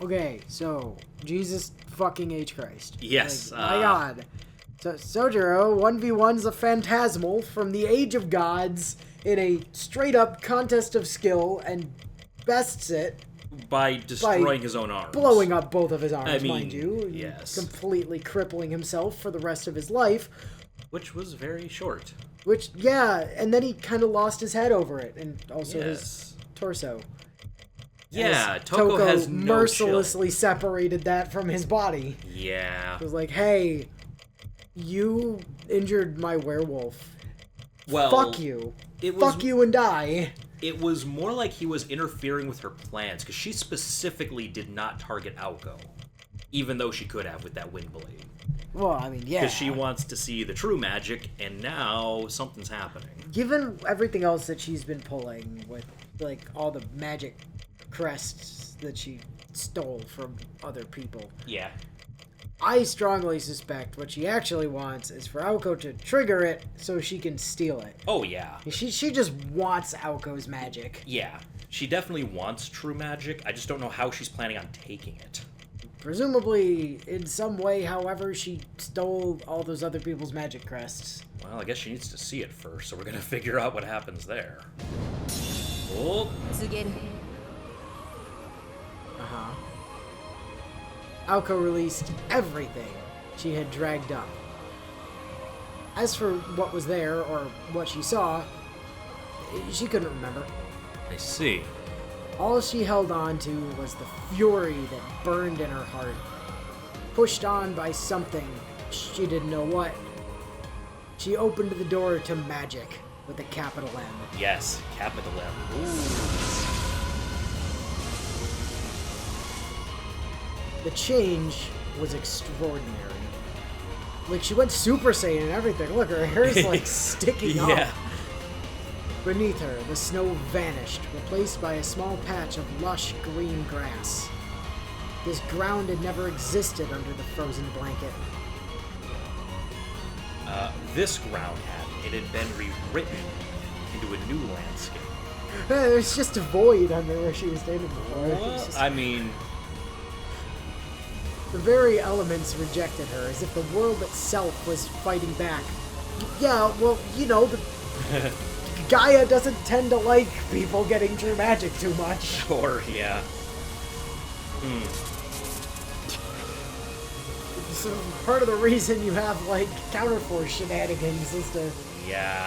Okay, so Jesus fucking H Christ. Yes. My God. So Sojiro 1v1's a phantasmal from the Age of Gods in a straight up contest of skill and bests it by destroying his own arms. Blowing up both of his arms, I mean, mind you. yes. Completely crippling himself for the rest of his life. Which was very short. Which, yeah, and then he kind of lost his head over it, and also his torso. Yeah, Toko has no mercilessly chill. separated that from his body. Yeah. It was like, hey, you injured my werewolf. Well, fuck you. Fuck you and die. It was more like he was interfering with her plans, because she specifically did not target Aoko, even though she could have with that wind blade. Well, I mean, yeah. Because she wants to see the true magic, and now something's happening. Given everything else that she's been pulling with, like, all the magic crests that she stole from other people. Yeah. I strongly suspect what she actually wants is for Aoko to trigger it so she can steal it. Oh, yeah. She just wants Aoko's magic. Yeah. She definitely wants true magic. I just don't know how she's planning on taking it. Presumably, in some way, however, she stole all those other people's magic crests. Well, I guess she needs to see it first, so we're gonna figure out what happens there. Oh. Uh-huh. Aoko released everything she had dragged up. As for what was there, or what she saw, she couldn't remember. I see. All she held on to was the fury that burned in her heart. Pushed on by something, she didn't know what. She opened the door to magic with a capital M. Yes, capital M. Ooh. The change was extraordinary. Like, she went Super Saiyan and everything. Look, her hair's like sticking up. Beneath her, the snow vanished, replaced by a small patch of lush green grass. This ground had never existed under the frozen blanket. This ground had. It had been rewritten into a new landscape. There's just a void under where she was standing before. Well, I mean... The very elements rejected her, as if the world itself was fighting back. Yeah, well, you know, Gaia doesn't tend to like people getting true magic too much. Sure, yeah. So part of the reason you have, like, counterforce shenanigans is to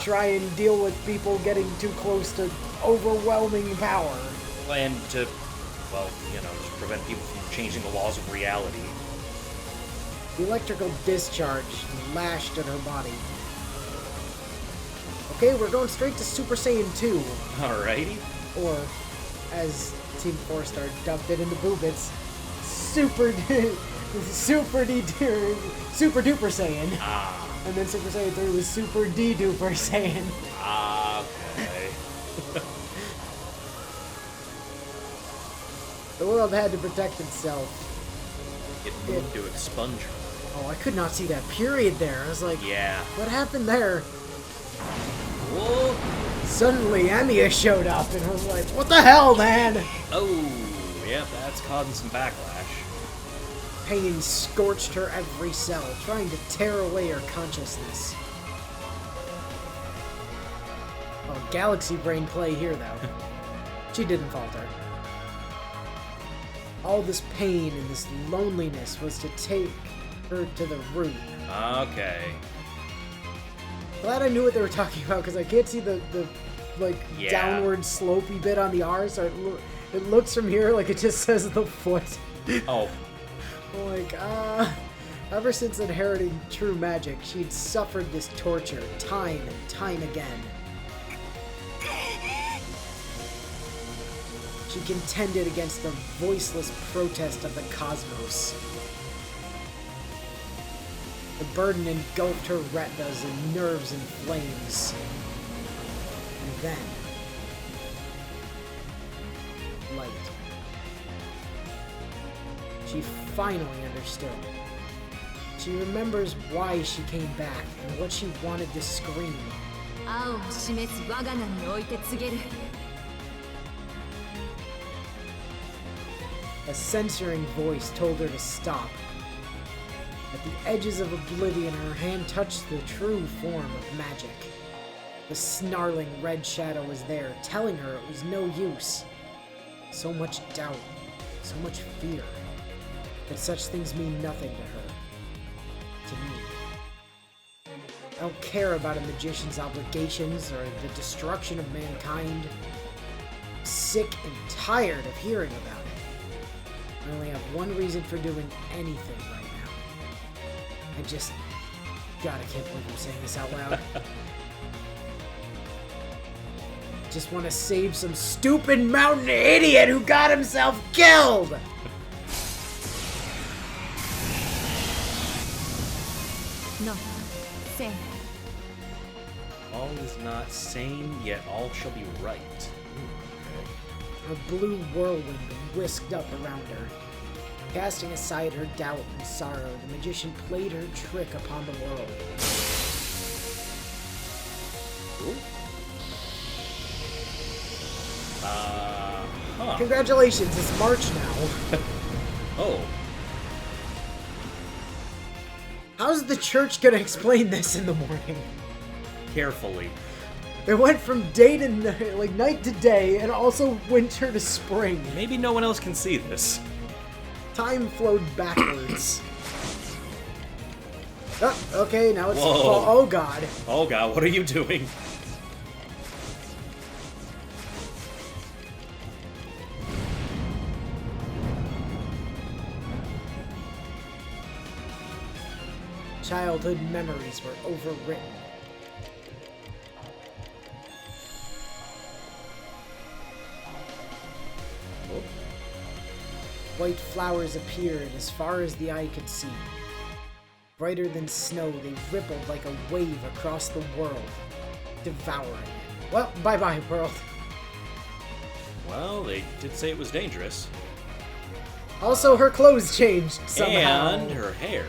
try and deal with people getting too close to overwhelming power. And to, well, you know, just prevent people from changing the laws of reality. The electrical discharge lashed at her body. Okay, we're going straight to Super Saiyan 2. Alrighty. Or, as Team 4-Star dubbed it into Boobits, Super Duper Saiyan. Ah. And then Super Saiyan 3 was Super D-Duper Saiyan. Ah, okay. The world had to protect itself. It moved to expunge her. Oh, I could not see that period there. I was like, what happened there? Whoa. Suddenly, Emiya showed up, and I was like, what the hell, man? Oh, yep, that's causing some backlash. Pain scorched her every cell, trying to tear away her consciousness. Oh, galaxy brain play here, though. She didn't falter. All this pain and this loneliness was to take her to the root. Okay. Glad I knew what they were talking about, because I can't see the downward slopey bit on the R, so it looks from here like it just says the foot. Oh. Like, ever since inheriting true magic, she'd suffered this torture time and time again. She contended against the voiceless protest of the cosmos. The burden engulfed her retinas and nerves in flames. And then... light. She finally understood. She remembers why she came back and what she wanted to scream. A censoring voice told her to stop. At the edges of oblivion, her hand touched the true form of magic. The snarling red shadow was there, telling her it was no use. So much doubt, so much fear. But such things mean nothing to her. To me. I don't care about a magician's obligations or the destruction of mankind. I'm sick and tired of hearing about it. I only have one reason for doing anything right now. God, I can't believe I'm saying this out loud. Just want to save some stupid mountain idiot who got himself killed! No, same. All is not sane, yet all shall be right. A blue whirlwind whisked up around her. Casting aside her doubt and sorrow, the magician played her trick upon the world. Ooh. Congratulations, it's March now. Oh. How's the church gonna explain this in the morning? Carefully. It went from day to night, like night to day, and also winter to spring. Maybe no one else can see this. Time flowed backwards. Oh, okay, now it's Whoa. fall. Oh god. Oh god, what are you doing? Childhood memories were overwritten. Oh. White flowers appeared as far as the eye could see. Brighter than snow, they rippled like a wave across the world, devouring it. Well, bye-bye, world. Well, they did say it was dangerous. Also, her clothes changed somehow. And her hair.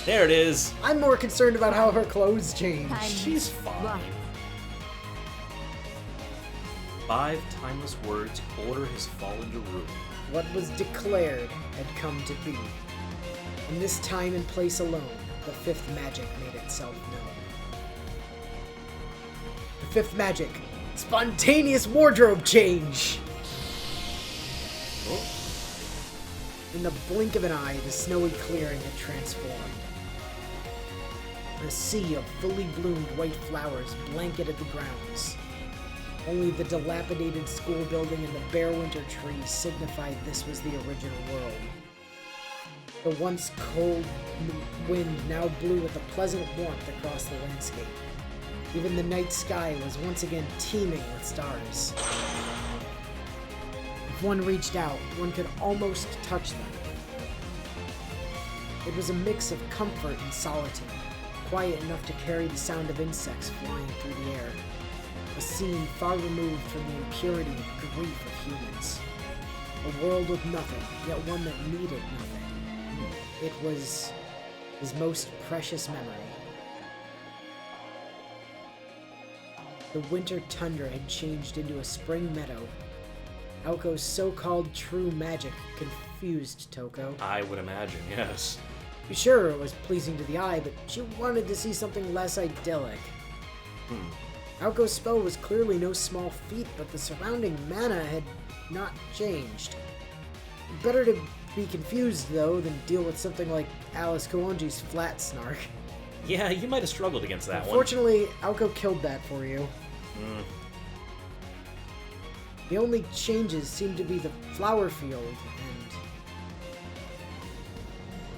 There it is. I'm more concerned about how her clothes changed. She's fine. Wow. 5 timeless words, order has fallen to ruin. What was declared had come to be. In this time and place alone, the fifth magic made itself known. The fifth magic, spontaneous wardrobe change! Oh. In the blink of an eye, the snowy clearing had transformed. A sea of fully bloomed white flowers blanketed the grounds. Only the dilapidated school building and the bare winter trees signified this was the original world. The once cold wind now blew with a pleasant warmth across the landscape. Even the night sky was once again teeming with stars. If one reached out, one could almost touch them. It was a mix of comfort and solitude, quiet enough to carry the sound of insects flying through the air. A scene far removed from the impurity and grief of humans. A world with nothing, yet one that needed nothing. It was his most precious memory. The winter tundra had changed into a spring meadow. Aoko's so-called true magic confused Toko. I would imagine, yes. Sure, it was pleasing to the eye, but she wanted to see something less idyllic. Aoko's spell was clearly no small feat, but the surrounding mana had not changed. Better to be confused, though, than deal with something like Alice Kuonji's flat snark. Yeah, you might have struggled against that one. Unfortunately, Aoko killed that for you. The only changes seemed to be the flower field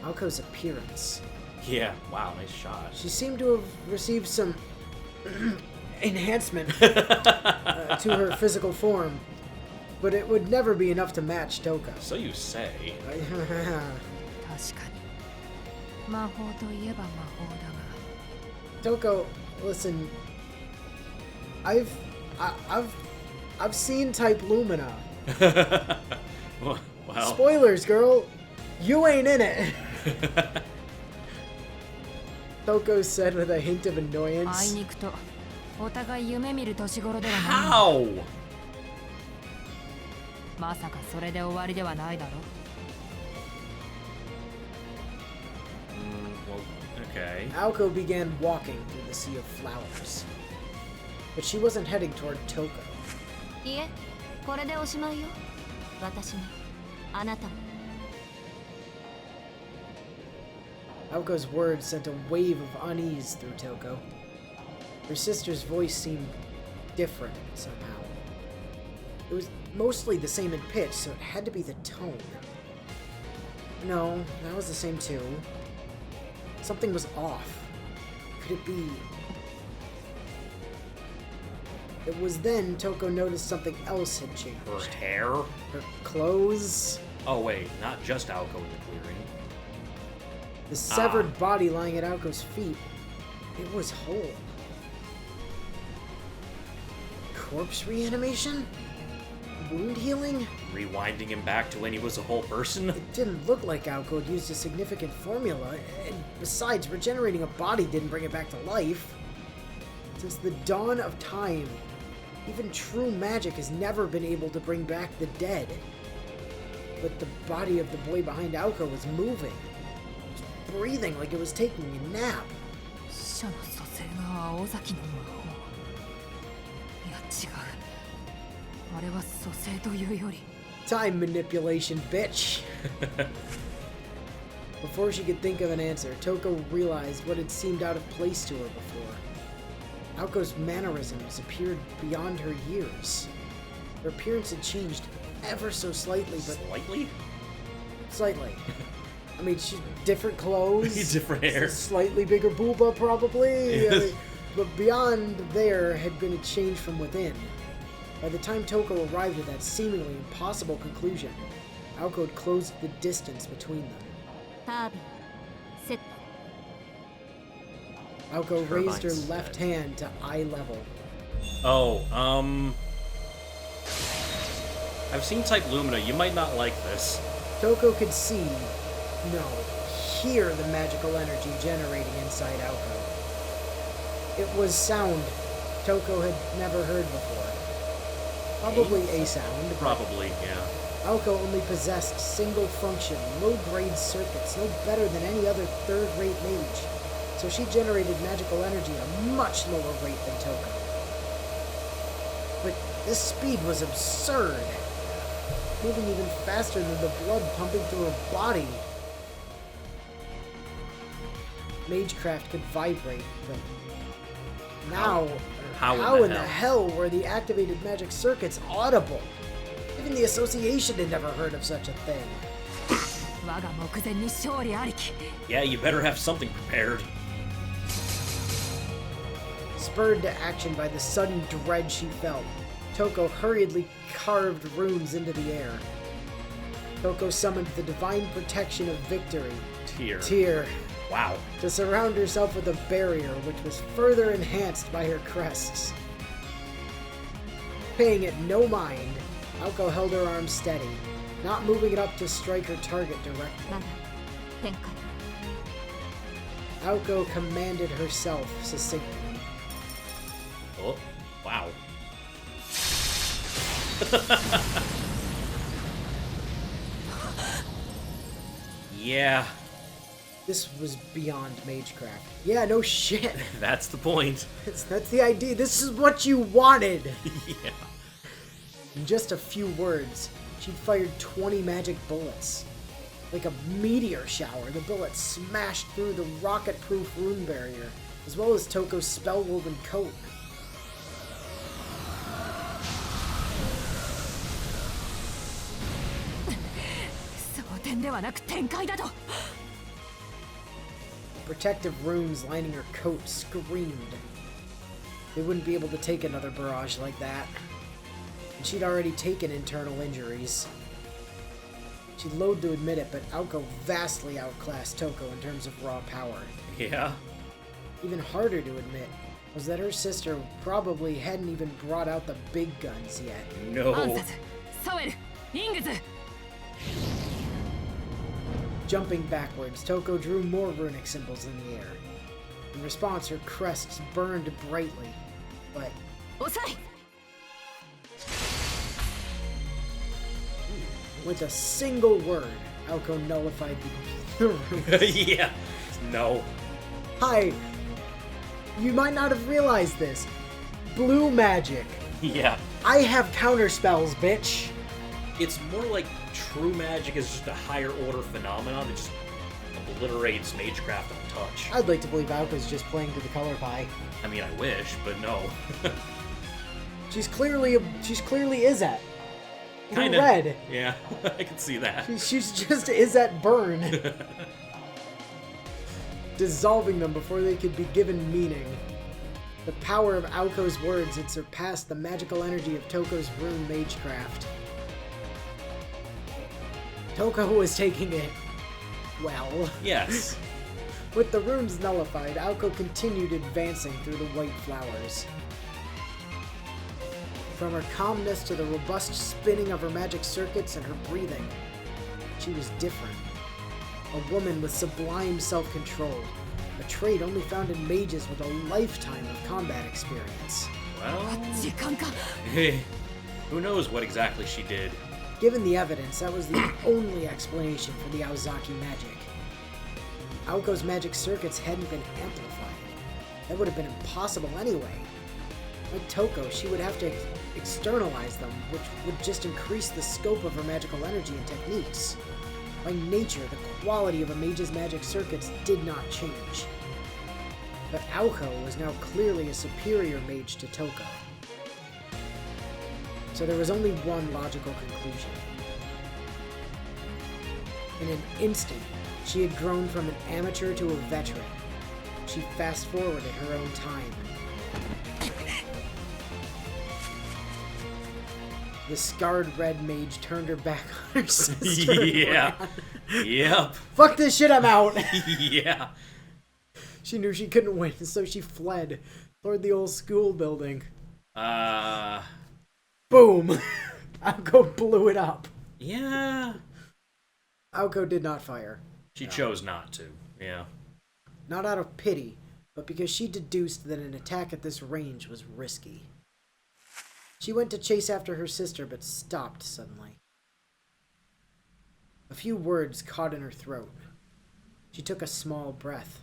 and Aoko's appearance. Yeah, wow, nice shot. She seemed to have received some enhancement to her physical form, but it would never be enough to match Toko. So you say. 確かに。魔法といえば魔法だが。 Toko, listen. I've seen Type Lumina. Well. Spoilers, girl. You ain't in it. Toko said with a hint of あい annoyance. にくとお互い夢見る年頃ではない。 How? まさかそれで終わりではないだろ。 Well, okay. Aoko began walking through the sea of flowers. But she wasn't heading toward Toko. いえ、これでおしまいよ。私も、あなたも。 Aoko's words sent a wave of unease through Toko. Her sister's voice seemed different somehow. It was mostly the same in pitch, so it had to be the tone. No, that was the same too. Something was off. Could it be... It was then Toko noticed something else had changed. Her hair? Her clothes. Oh wait, not just Aoko in the clearing. The severed body lying at Aoko's feet. It was whole. Corpse reanimation? Wound healing? Rewinding him back to when he was a whole person? It didn't look like Aoko had used a significant formula, and besides, regenerating a body didn't bring it back to life. Since the dawn of time, even true magic has never been able to bring back the dead. But the body of the boy behind Aoko was moving. It was breathing like it was taking a nap. 死者の蘇生が青崎の魔法。いや違う。あれは蘇生というより。 Time manipulation, bitch! Before she could think of an answer, Toko realized what had seemed out of place to her before. Aoko's mannerisms appeared beyond her years. Her appearance had changed ever so slightly, but... Slightly? Slightly. I mean, she's different clothes. Different hair. Slightly bigger booba, probably. I mean, but beyond there had been a change from within. By the time Toko arrived at that seemingly impossible conclusion, Aoko had closed the distance between them. タービン、セット。 Aoko raised her Turbines. left hand to eye level. Oh, I've seen Type Lumina. You might not like this. Toko could see, no, hear the magical energy generating inside Aoko. It was sound Toko had never heard before. Probably a sound. but Probably, yeah. Aoko only possessed single-function, low-grade circuits, no better than any other third-rate mage. So she generated magical energy at a much lower rate than Toko. But this speed was absurd. Moving even faster than the blood pumping through her body. Magecraft could vibrate, but now, how in the hell were the activated magic circuits audible? Even the association had never heard of such a thing. 我が目前に勝利ありき。 Yeah, you better have something prepared. Spurred to action by the sudden dread she felt, Toko hurriedly carved runes into the air. Toko summoned the divine protection of victory, Tear, Wow. to surround herself with a barrier which was further enhanced by her crests. Paying it no mind, Aoko held her arm steady, not moving it up to strike her target directly. まだ、展開。 Aoko commanded herself succinctly. Oh, wow. Yeah, This was beyond magecraft. Yeah, no shit. that's the point. That's the idea. This is what you wanted. Yeah. In just a few words, she'd fired 20 magic bullets. Like a meteor shower, the bullets smashed through the rocket-proof rune barrier, as well as Toko's spell-woven coat. Protective runes lining her coat screamed. They wouldn't be able to take another barrage like that. And she'd already taken internal injuries. She'd loathed to admit it, but Aoko vastly outclassed Toko in terms of raw power. Yeah. Even harder to admit was that her sister probably hadn't even brought out the big guns yet. No. Jumping backwards, Toko drew more runic symbols in the air. In response, her crests burned brightly, but With a single word, Aoko nullified the runes. Yeah. No. Hi. You might not have realized this. Blue magic. Yeah. I have counterspells, bitch. It's more like true magic is just a higher order phenomenon that just obliterates magecraft on touch. I'd like to believe Aoko's just playing to the color pie. I mean, I wish, but no. She's clearly Izet. Kinda. Red. Yeah, I can see that. She's just Izet burn. Dissolving them before they could be given meaning. The power of Aoko's words had surpassed the magical energy of Toko's rune magecraft. Toko was taking it well. Yes. With the runes nullified, Aoko continued advancing through the white flowers. From her calmness to the robust spinning of her magic circuits and her breathing, she was different. A woman with sublime self-control, a trait only found in mages with a lifetime of combat experience. Well, 時間か who knows what exactly she did. Given the evidence, that was the only explanation for the Aozaki magic. Aoko's magic circuits hadn't been amplified. That would have been impossible anyway. Like Toko, she would have to externalize them, which would just increase the scope of her magical energy and techniques. By nature, the quality of a mage's magic circuits did not change. But Aoko was now clearly a superior mage to Toko. So there was only one logical conclusion. In an instant, she had grown from an amateur to a veteran. She fast-forwarded her own time. The scarred red mage turned her back on her sister. Yeah. Yep. Fuck this shit, I'm out! Yeah. She knew she couldn't win, so she fled toward the old school building. Boom! Aoko blew it up. Yeah. Aoko did not fire. She chose not to. Yeah. Not out of pity, but because she deduced that an attack at this range was risky. She went to chase after her sister, but stopped suddenly. A few words caught in her throat. She took a small breath.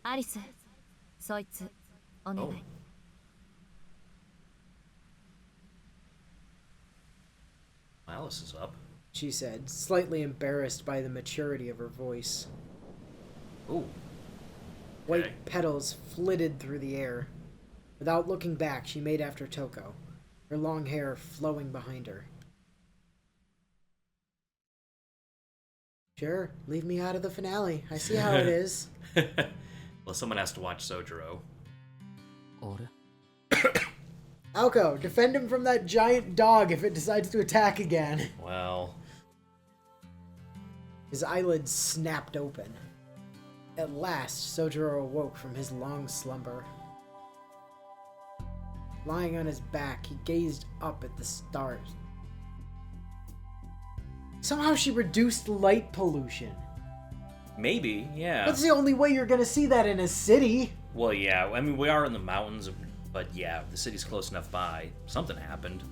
Alice, そいつお願い。Oh. Alice is up. She said, slightly embarrassed by the maturity of her voice. Ooh. White Okay. petals flitted through the air. Without looking back, she made after Toko, her long hair flowing behind her. Sure, leave me out of the finale. I see how it is. Well, someone has to watch Sojiro. 俺 Aoko, defend him from that giant dog if it decides to attack again. Well, His eyelids snapped open. At last, Sojiro awoke from his long slumber. Lying on his back, he gazed up at the stars. Somehow she reduced light pollution. maybe, yeah. That's the only way you're gonna see that in a city. Well, yeah. I mean, we are in the mountains, but yeah, the city's close enough by. Something happened.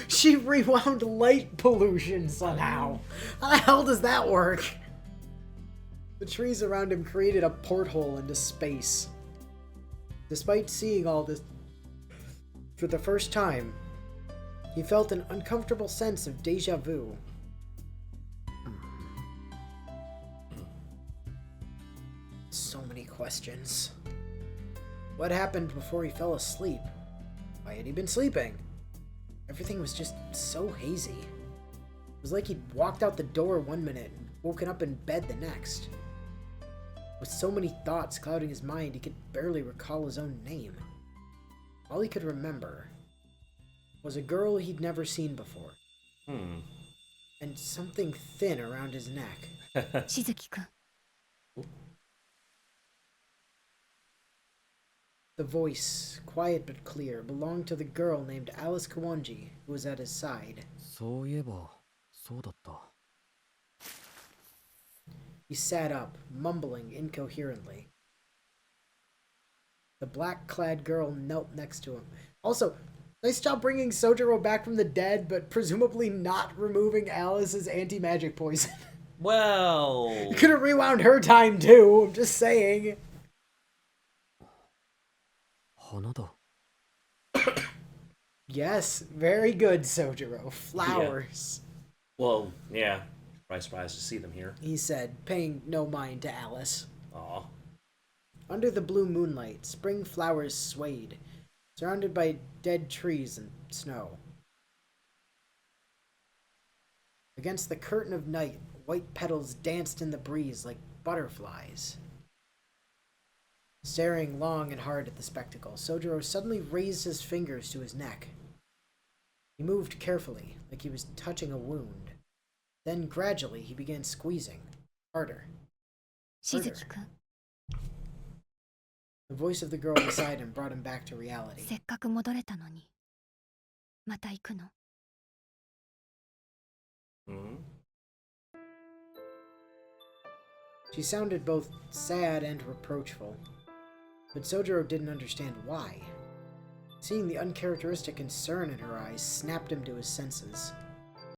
She rewound light pollution somehow. How the hell does that work? The trees around him created a porthole into space. Despite seeing all this for the first time, he felt an uncomfortable sense of deja vu. So many questions. What happened before he fell asleep? Why had he been sleeping? Everything was just so hazy. It was like he'd walked out the door one minute and woken up in bed the next. With so many thoughts clouding his mind, he could barely recall his own name. All he could remember was a girl he'd never seen before. And something thin around his neck. しずきくん The voice, quiet but clear, belonged to the girl named Alice Kawanji, who was at his side. そういえばそうだった He sat up, mumbling incoherently. The black-clad girl knelt next to him. Also, nice job bringing Sojiro back from the dead, but presumably not removing Alice's anti-magic poison. Well... You could have rewound her time, too. I'm just saying. Yes, very good, Sojiro. Flowers. Yeah. Well, yeah. Probably surprised to see them here. He said, paying no mind to Alice. Aw. Under the blue moonlight, spring flowers swayed, surrounded by dead trees and snow. Against the curtain of night, white petals danced in the breeze like butterflies. Staring long and hard at the spectacle, Sojiro suddenly raised his fingers to his neck. He moved carefully, like he was touching a wound. Then gradually he began squeezing, harder. Shizuki-kun. The voice of the girl beside him brought him back to reality. せっかく戻れたのにまた行くの Mm-hmm. She sounded both sad and reproachful, but Sojiro didn't understand why. Seeing the uncharacteristic concern in her eyes snapped him to his senses.